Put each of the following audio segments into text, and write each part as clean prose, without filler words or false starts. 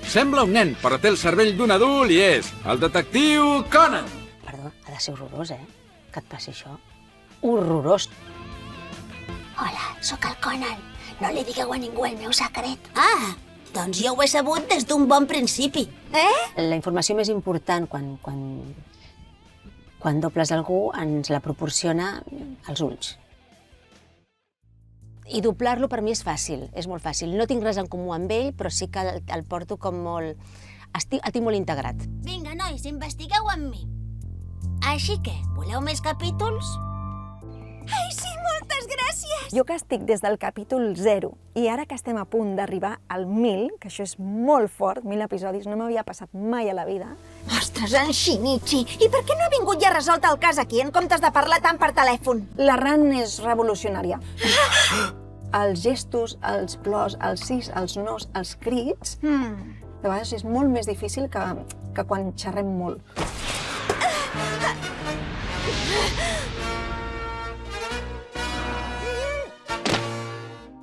Sembla un nen, però té el cervell d'un adult i és el detectiu Conan. Perdó, ha de ser horrorós, que et passi això. Horrorós. Hola, sóc el Conan. No li digueu a ningú el meu secret. Ah, doncs jo ho he sabut des d'un bon principi. La informació més important quan dobles algú ens la proporciona els ulls. I doblar-lo per mi és fàcil, és molt fàcil. No tinc res en comú amb ell, però sí que el porto com molt... El tinc molt integrat. Vinga, nois, investigueu amb mi. Així que, voleu més capítols? Ai, sí, moltes gràcies! Jo que estic des del capítol 0 i ara que estem a punt d'arribar al 1000, que això és molt fort, 1000 episodis, no m'havia passat mai a la vida. Ostres, en Shinichi! I per què no ha vingut ja resolt el cas aquí, en comptes de parlar tant per telèfon? La Ran és revolucionària. Els gestos, els plors, els sis, els nos, els crits, de vegades és molt més difícil que quan xerrem molt.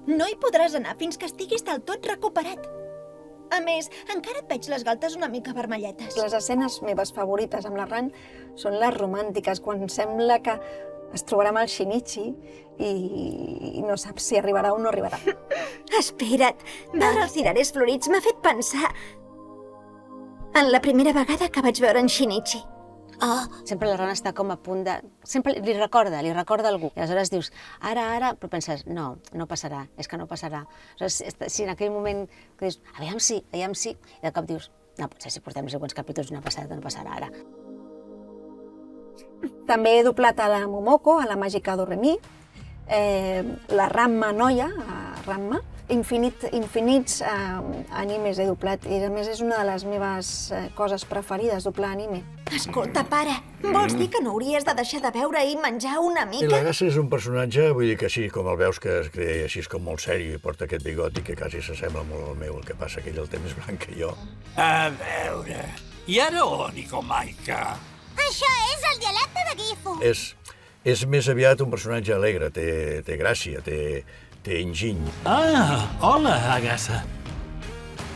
No hi podràs anar fins que estiguis del tot recuperat. A més, encara et veig les galtes una mica vermelletes. Les escenes meves favorites amb la Ran són les romàntiques, quan sembla que es trobarà amb el Shinichi i no saps si arribarà o no arribarà. Espera't, veure els cirerers florits m'ha fet pensar en la primera vegada que vaig veure en Shinichi. Sempre la Ran està com a punt de... Sempre li recorda algú. I aleshores dius, ara, però penses, no passarà, és que no passarà. Aleshores, si en aquell moment que dius, aviam sí, i de cop dius, no, potser si portem següents capítols no passarà ara. També he doblat a la Momoko, a la Màgica Doremi, la Ranma noia, Ranma, infinits animes he doblat i a més és una de les meves coses preferides, doblar anime. Escolta, pare, vols dir que no hauries de deixar de beure i menjar una I mica? la Gassa és un personatge, vull dir que sí, com el veus que es crea així com molt sèrio i porta aquest bigoti que quasi s'assembla molt al meu, el que passa que ell el té més blanc que jo. A veure... I ara on, Ikomaika? Això és el dialecte de Gifu. És més aviat un personatge alegre, té gràcia, té enginy. Ah, hola, Agassa.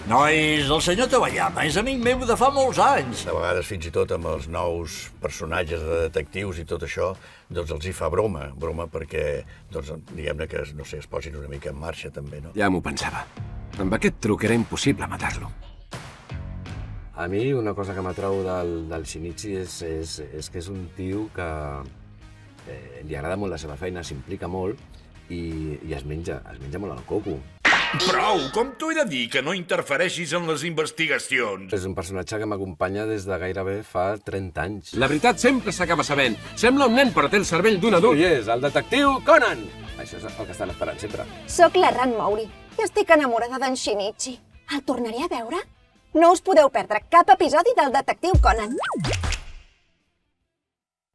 Nois, el senyor Tawayama és amic meu de fa molts anys. De vegades, fins i tot amb els nous personatges de detectius i tot això, doncs els hi fa broma perquè, doncs, diguem-ne que, no sé, es posin una mica en marxa també, no? Ja m'ho pensava. Amb aquest truc era impossible matar-lo. A mi una cosa que m'atrau del Shinichi és que és un tio que li agrada molt la seva feina, s'implica molt i es menja molt el coco. Prou! Com t'ho he de dir, que no interfereixis en les investigacions? És un personatge que m'acompanya des de gairebé fa 30 anys. La veritat sempre s'acaba sabent. Sembla un nen, però té el cervell d'un adult. I és el detectiu Conan! Això és el que estan esperant sempre. Soc la Ran Mouri i estic enamorada d'en Shinichi. El tornaré a veure? No us podeu perdre cap episodi del detectiu Conan.